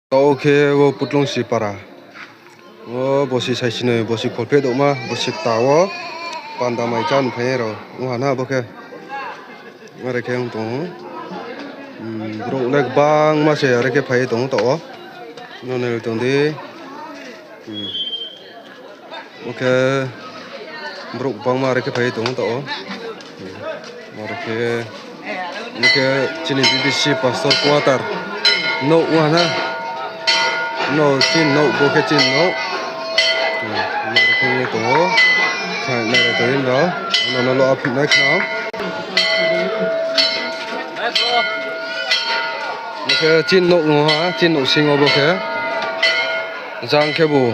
Oke, wo putlung si para. Wo bosi sai sini bosi kolpe dok ma bosi tawo panda mai chan phero. Wana boke. Ngare ke tung. Bro leg bang ma se are ke phai tung to. No ne tung di. Oke. Bro bang ma are ke phai tung to. Mare ke Oke chini BBC pastor kuatar. No wana. No chin no boke chin no. Mare ke to. Khai nai to in đó. Nó lo up next now. Oke chin no ngoha chin no singo boke. Jang ke bu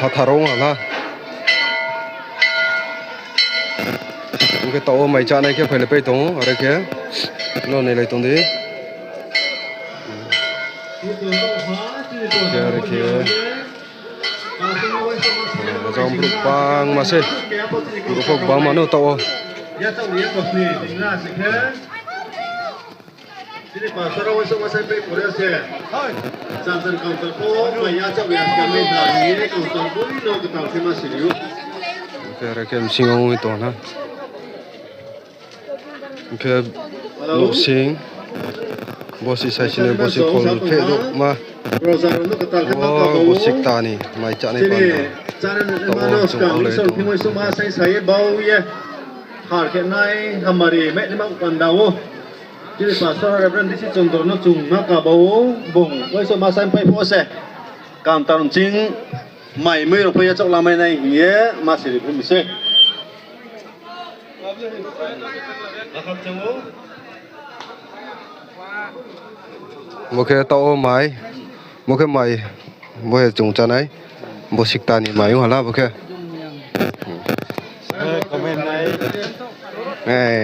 phatharong hala. Oke to mai cha nai ke phai le pe tong are ke. No nei lai tong di. Are ke. Jong bruk bang masih. Bruk bang mano to. Ya tao lihat bos ni, tinggal sekarang. Jadi pasar awal semua sampai Korea se. Jangan counter pun, maya tao lihat kami dari counter pun no kita cuma serius. Oke rekem singong itu na. Oke lu sing. Bosi sai sini bosi kol fe do ma. Oh bosik tani mai cha nei panda. Jangan mana sekarang semua semua saya bau ya. Har cái này hàm mẹ đi mang quần đầu, chỉ là pastor Reverend đi chọn đồ nó chung nó cả bầu bùng, với số mà xem phải phô xe, cảm tạ chính mày mới được bây giờ trong làm này nhé, mà xử lý phải xe. Một cái tàu máy, một cái máy, một cái chung chân này, một xích tani máy hoa la một cái.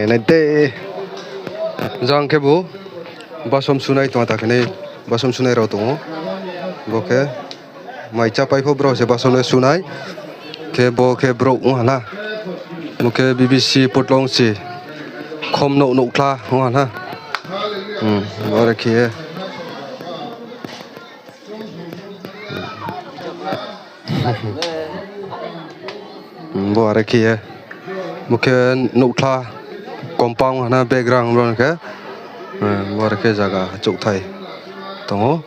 Này tê Giang ke bu basom sunai tu ata kene basom sunai ro tu boke mai cha pai pho bro se basom le sunai ke bo ke bro hala muke BBC putlong si khom no no kla hala ore ke bo are ke muke nukla kompang hana background ron ke war ke jaga chuk thai tongo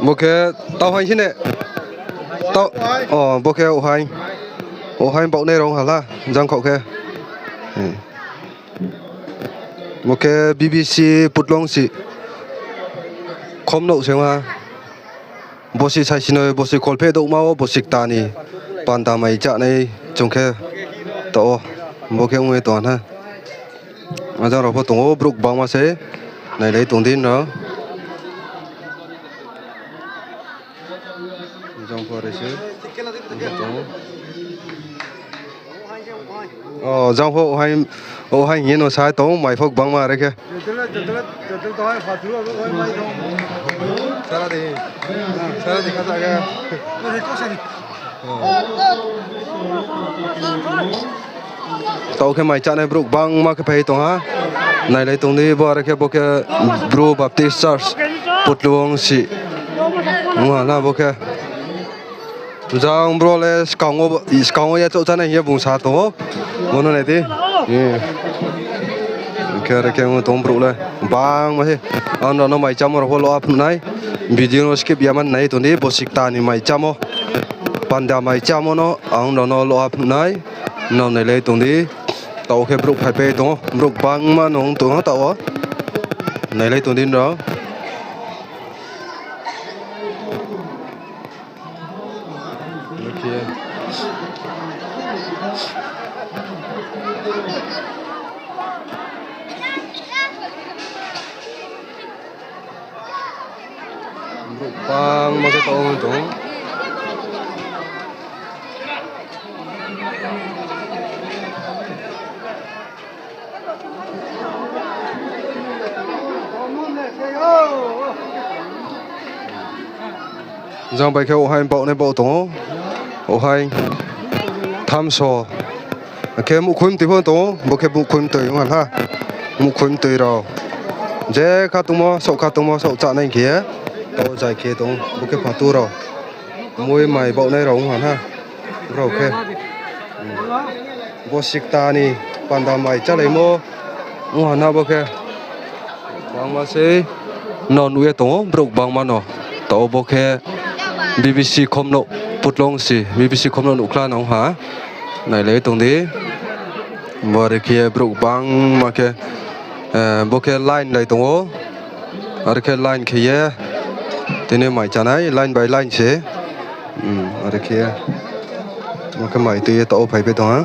Boke tao hành xin nè tao boke ô hành bảo này rong hả giang khẩu ke boke BBC putlong si khom nậu xem ha bosi sai xin ơi bosi kolpe đậu mau bosi tani panda mai cha này trông ke to boke ngồi toàn ha mà giang rồi tung ô bruk bang mà se này lấy tung tin đó Jong for this. Oh, jong ho hai nhiên nó sai tố mày phok băng mà đấy kìa. Sao đi cái gì kìa. Tao cái mày chọn này bruk băng mà cái phải tông ha. Này lấy tông đi bỏ ra cái bộ cái Bro Baptist Church Putluong si. Mua na bộ cái Jang bro le skango ya chau chana ye bung sa to mono ne ti ke ke mo tom bro le bang ma he an no mai cham ro lo up nai video no skip yaman nai to ni bosik ta ni mai chamo panda mai chamo no ang no lo up nai no ne le to ni to ke bro phai pe to bro bang ma no to ha to nai le to din ro bang mà cái tàu hơn tông giang bài kêu hai bộ này bộ tông hai tham số cái mục khuyên từ hơn tông một cái mục khuyên từ không ha mục khuyên từ rồi dễ khát tung mò sậu chạm này kia tàu dài kia tông một cái phá tu rồi môi mày bộ này rồi không ha rồi ok bố xịt ta nè bàn đào mày chắc lấy mô không ha ok bang mà sẽ non uế tông bốc bang mà nó tàu bốc cái BBC không nộp bút lông gì BBC không nộp là nó hả này lấy tông đi và để kia bốc bang mà cái bốc cái line này tông ô ở cái line kia thế nên mày chả này line by line sẽ ở kia mà cái mày thì tàu phải biết đó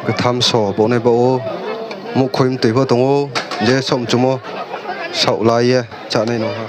cái tham số bộ này bộ một khuyên từ vào tông ô dễ sống chung ô sậu lại chả này nó ha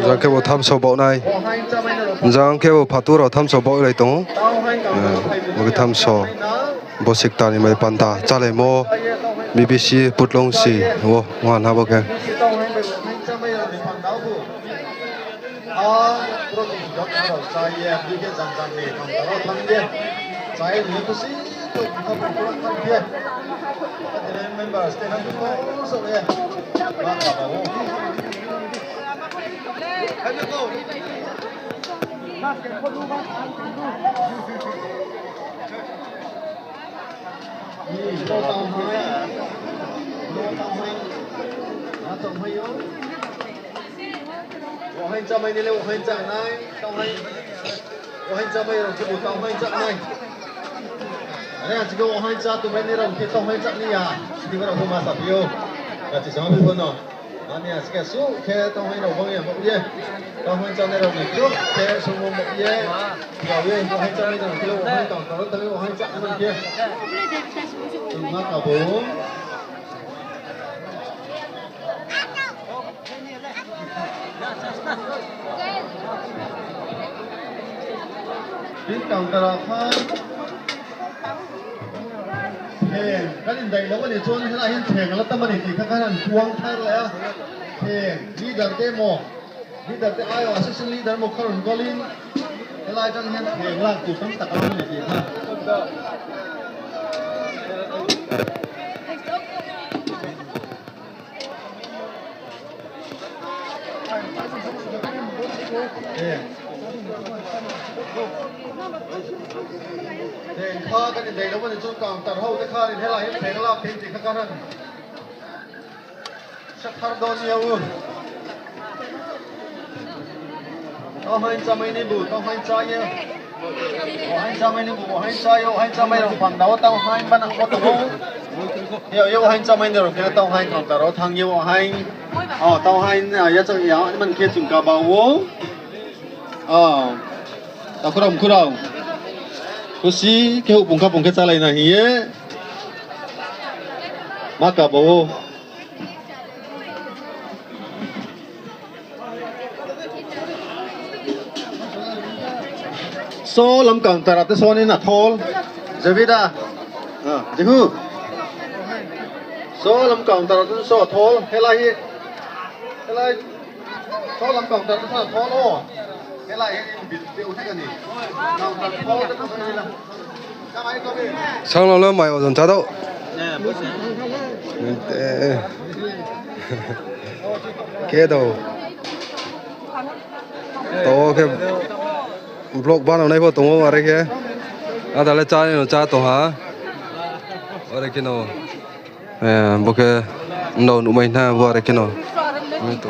giang kêu tham số bộ này giang kêu phá tu rồi tham số bộ này tông một cái tham số bộ xịt ta này mày bàn ta trả lại mô BBC bút lông xì wow ngoan ha ok hành cho mày đi lên hành trạng này tao hành cho mày rồi cái tao hành trạng này này chỉ có hành trạng tụi mày đi rồi cái tao hành trạng này à thì có đâu không mà sắp yêu là chỉ sống được hơn rồi anh này cái số cái tao hành đầu phong nhà một gì tao hành trạng này rồi mình trước cái số một gì rồi gì tao hành trạng này rồi cái lô hành tổng tao tới lô hành trạng bên kia mà cả bốn biết cầm tờ là pha cái gì đấy nó có thể chôn thế này hiện trường nó tâm mình thì các anh quăng thay lại leader demo leader te ai assistant leader một khâu có lên cái lại trong hiện trường là chủ tâm tất cả những gì ha để kha cái này nó vẫn chôn càng tận hậu cái kha thì thế là hết thế là cái gì các anh sắc thar đòn nhiều tao hay cho mấy này bù tao hay cho nhiều hay cho mấy này bù hay cho yêu hay cho mấy đồng phẳng đấu tao hay ban có tao yêu yêu hay cho mấy này rồi cái tao hay còn tao thằng yêu hay tao hay là cho yêu mình kia chừng cả bao vô tao có đồng có gì cái hộp bùng cái trả lại này nhé mắc cả bố số lắm cần tara tới số này là thol Javida Jihu số lắm cần tara tới số thol helai số lắm cần tara tới số thol ô helai bị tiêu thế cái gì nào tara thol tới số này là sang lo lo mày ở dần cha đâu kia đâu to ke blog ban này po to are ke ada le cha no cha to ha are ke no bo ke no nu mai na bo are ke no to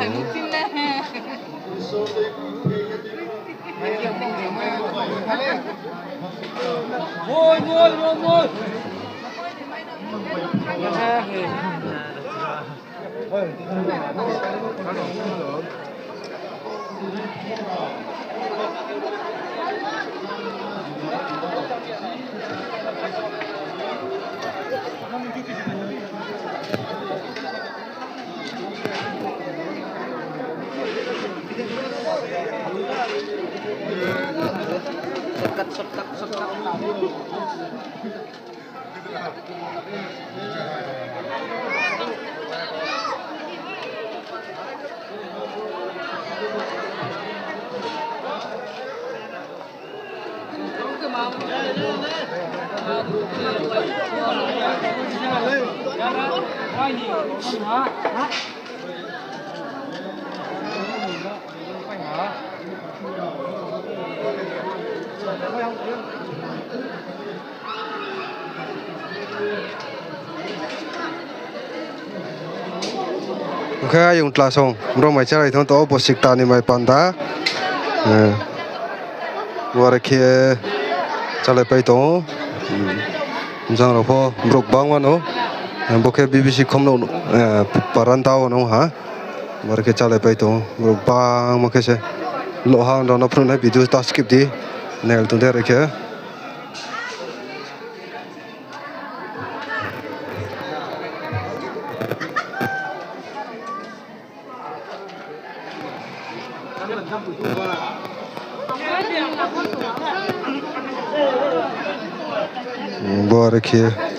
okay yung tlasong bro mai chai thon to bosik ta ni mai panda wara ke chale pai to jang ro pho brok bang wa no boke bbc khom no paran ta no ha wara ke chale pai to brok bang ma ke se lo ha no phun na video ta skip di nel tu de ke bora ke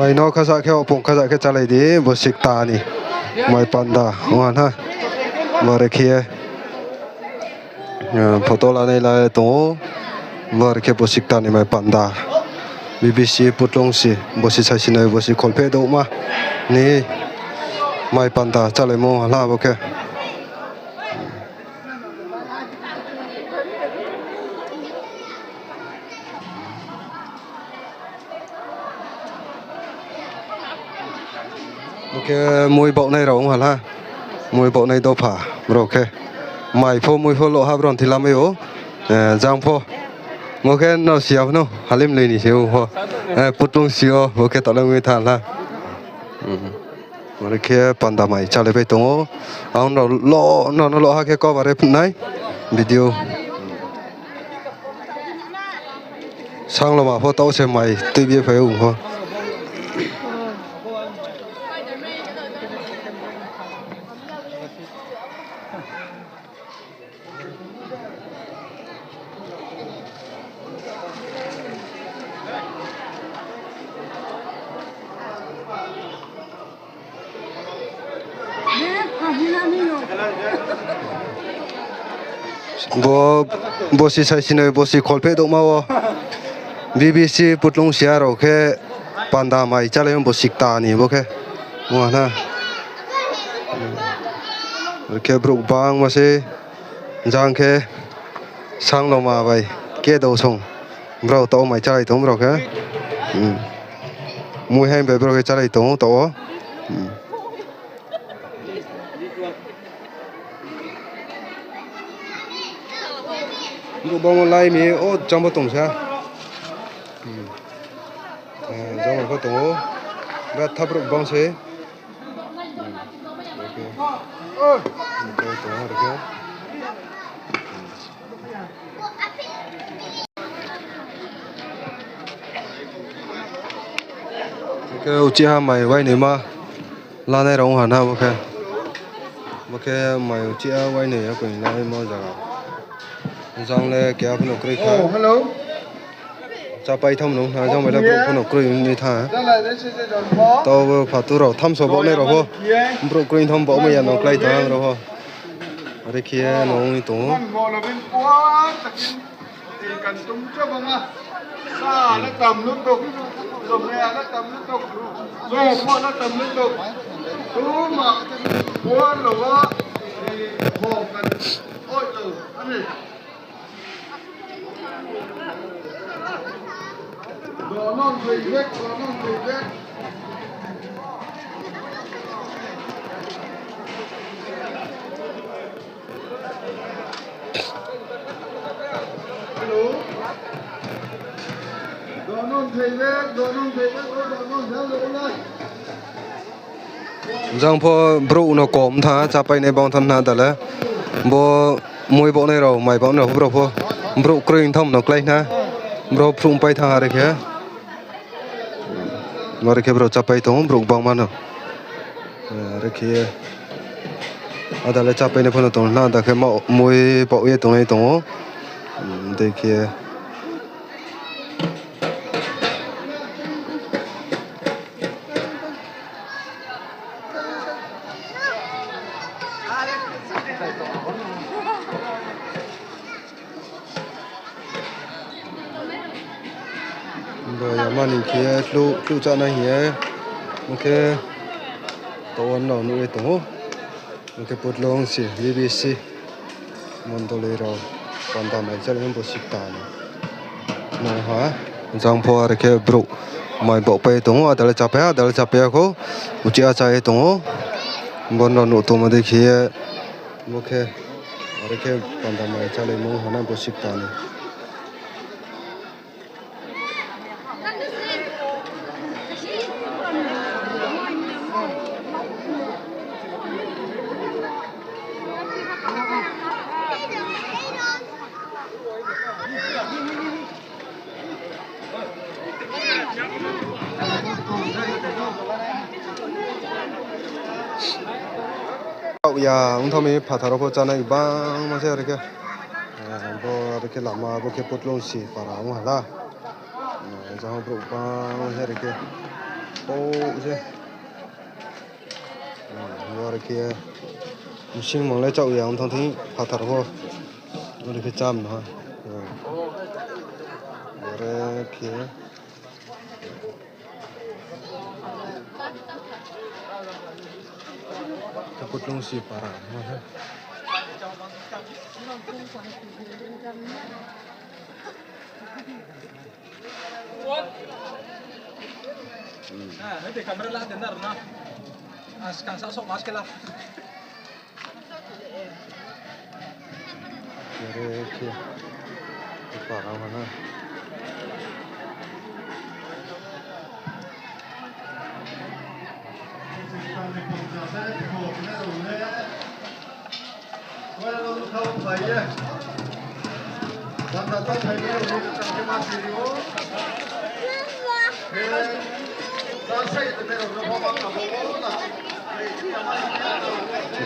mai no khaza ke opong khaza ke chalai di bosik ta ni mai panda wan ha mare khie photo la nei la to mare ke bosik ta ni mai panda bbc putlong si bosi sai sinai bosi kholpe do ma ni mai panda chalai mo la bo ke cái mùi bậu này rồi hả mùi bậu này đâu phà rồi ok mày phô mùi phô lộ ha rồi thì làm mấy ố giang phô một cái nó xíu nó halim lên đi xíu phô bút lông xíu ok tao làm người thằng là mà cái panda mày trả lại về tung ông nó lộ ha cái có vào đây này video sang là mà phô tao xem mày tuy biết phải ủng hộ bosi sai sinai bosi kholpe do ma bbc putlong sia ro ke panda mai chale bosik ta ni bo ke wa na ke bruk bang ma se jang ke sang lo ma bai ke do song bro to mai chai to bro ke mui hai be bro ke chai to bro bong lai mi o jam ba tong sa jam ba tong ba thap bro bong se cái uchiha mày quay này mà la này rong hẳn ha ok mày uchiha quay này á quỳnh lại mà giờ rong lên kéo phân nọc khá hello. cha bay thăm nông ha rong mày là phân nọc như thà tao phải tu rồi thăm số bộ này rồi ho bro quỳnh thăm bộ mày nọc lại thà rồi ho ở đây kia nông tổ nó tầm liên tục rồi nghe nó tầm liên tục rồi mua nó tầm liên tục cứ mà mua lúa thì hồ cần ôi từ anh này đồ non tùy vết giang pho bro nó còm thà cha bay này bong thân na ta là bo mui bộ này rồi mày bộ nào bro pho bro quỳnh thăm nó lại na bro phun bay thà đấy kìa nó đấy kìa bro cha bay tông bro bong mà nó đấy kìa à ta là cha bay này pho nó tông na ta kìa mui bộ ye tông này tông đấy kìa rồi mà mình kia lu cho này nhé ok tàu ăn nào nuôi tàu ok bút lông xì BBC món đồ lấy rồi còn tao mày chơi những bộ sưu tàn nó hả giang po ở kia bro mày bộ bay tàu ở đây là chắp bé cô một chiếc chạy tàu món đồ nụ tàu mà đây kia ok ở kia còn tao mày chơi những món bộ sưu tàn ya ông thằng mình phải tháo ra cho này bang mà xem được chưa, bo được làm mà bo cái bút lông xì phải làm hả la, cho họ bụng bang mà xem được chưa, ô chứ, bo được kia, xin mong lấy chậu ya ông thằng thì phải tháo ra, nó được cái chăm nữa, rồi kia. Takut long si parah, mana? Nah, nanti kamera lah dengar nah. Sekarang sok mas ke lah. Dari kia, parah mana?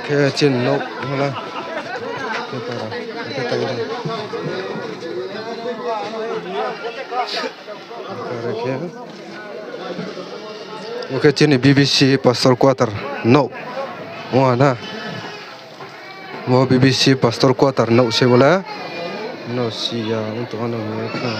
Oke, chin no, mana? Oke, parah. Oke, tahu dah. Oke, oke, chin BBC Pastor Quarter, no, mana? Mau BBC Pastor Quarter, no, saya boleh? No, siya untuk anak mereka.